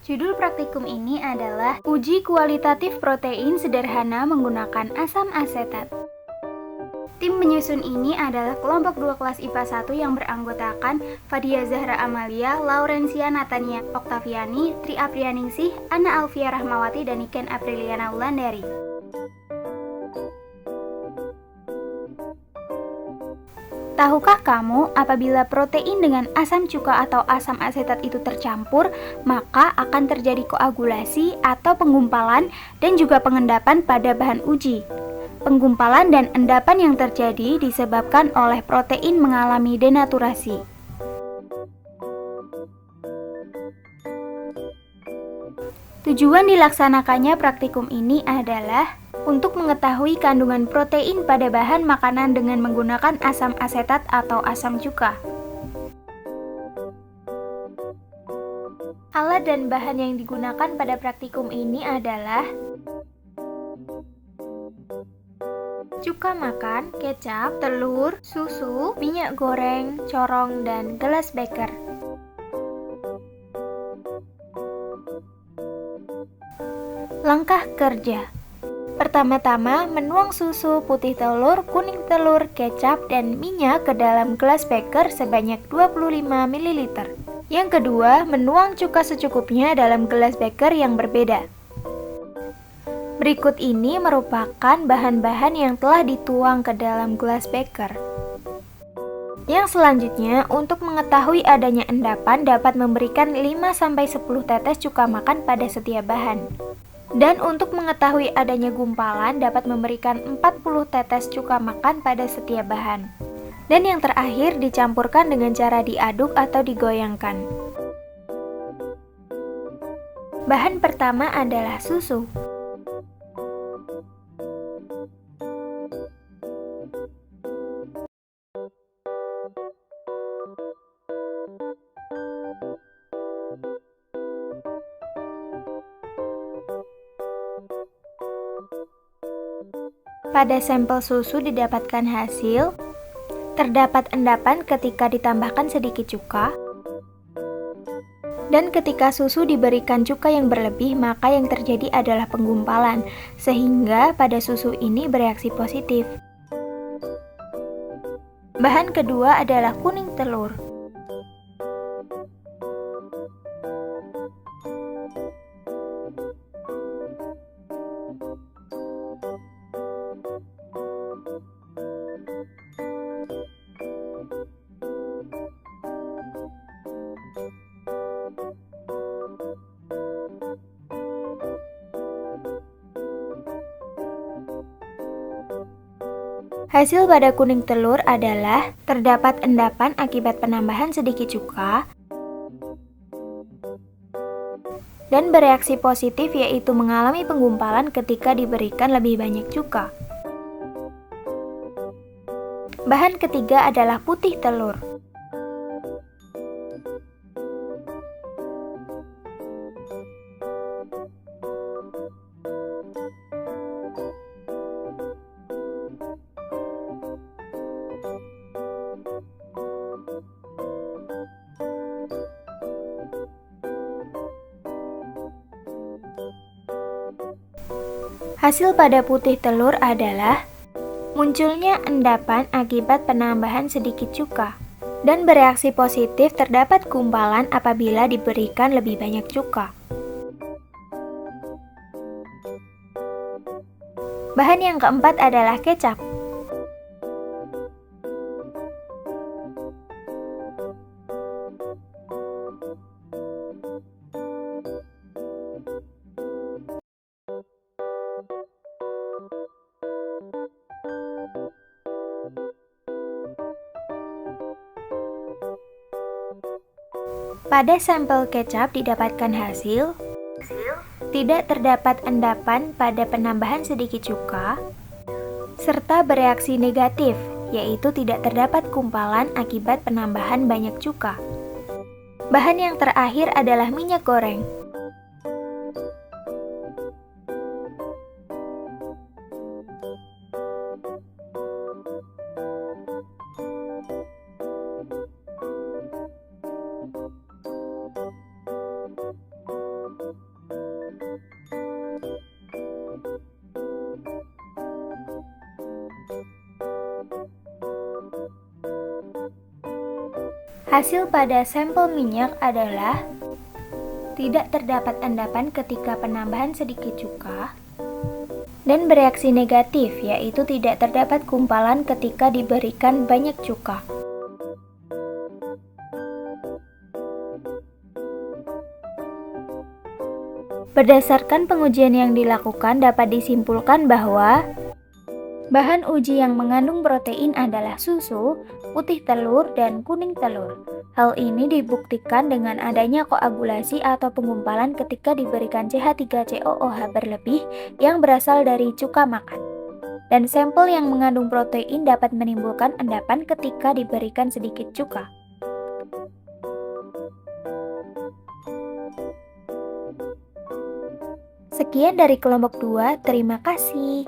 Judul praktikum ini adalah Uji Kualitatif Protein Sederhana Menggunakan Asam Asetat. Tim penyusun ini adalah kelompok 2 kelas IPA 1 yang beranggotakan Fadia Zahra Amalia, Laurencia Natania Oktaviani, Tri Aprianingsih, Anna Alfia Rahmawati, dan Niken Apriliana Wulandari. Tahukah kamu, apabila protein dengan asam cuka atau asam asetat itu tercampur, maka akan terjadi koagulasi atau penggumpalan dan juga pengendapan pada bahan uji. Penggumpalan dan endapan yang terjadi disebabkan oleh protein mengalami denaturasi. Tujuan dilaksanakannya praktikum ini adalah untuk mengetahui kandungan protein pada bahan makanan dengan menggunakan asam asetat atau asam cuka. Alat dan bahan yang digunakan pada praktikum ini adalah cuka makan, kecap, telur, susu, minyak goreng, corong, dan gelas beker. Langkah kerja. Pertama-tama, menuang susu, putih telur, kuning telur, kecap, dan minyak ke dalam gelas beker sebanyak 25 ml. Yang kedua, menuang cuka secukupnya dalam gelas beker yang berbeda. Berikut ini merupakan bahan-bahan yang telah dituang ke dalam gelas beker. Yang selanjutnya, untuk mengetahui adanya endapan dapat memberikan 5-10 tetes cuka makan pada setiap bahan. Dan untuk mengetahui adanya gumpalan dapat memberikan 40 tetes cuka makan pada setiap bahan. Dan yang terakhir dicampurkan dengan cara diaduk atau digoyangkan. Bahan pertama adalah susu. Pada sampel susu didapatkan hasil, terdapat endapan ketika ditambahkan sedikit cuka, dan ketika susu diberikan cuka yang berlebih maka yang terjadi adalah penggumpalan, sehingga pada susu ini bereaksi positif. Bahan kedua adalah kuning telur. Hasil pada kuning telur adalah terdapat endapan akibat penambahan sedikit cuka dan bereaksi positif, yaitu mengalami penggumpalan ketika diberikan lebih banyak cuka. Bahan ketiga adalah putih telur. Hasil pada putih telur adalah munculnya endapan akibat penambahan sedikit cuka, dan bereaksi positif terdapat gumpalan apabila diberikan lebih banyak cuka. Bahan yang keempat adalah kecap. Pada sampel kecap didapatkan hasil tidak terdapat endapan pada penambahan sedikit cuka, serta bereaksi negatif, yaitu tidak terdapat gumpalan akibat penambahan banyak cuka. Bahan yang terakhir adalah minyak goreng. Hasil pada sampel minyak adalah tidak terdapat endapan ketika penambahan sedikit cuka, dan bereaksi negatif, yaitu tidak terdapat gumpalan ketika diberikan banyak cuka. Berdasarkan pengujian yang dilakukan, dapat disimpulkan bahwa bahan uji yang mengandung protein adalah susu, putih telur, dan kuning telur. Hal ini dibuktikan dengan adanya koagulasi atau penggumpalan ketika diberikan CH3COOH berlebih yang berasal dari cuka makan. Dan sampel yang mengandung protein dapat menimbulkan endapan ketika diberikan sedikit cuka. Sekian dari kelompok 2, terima kasih.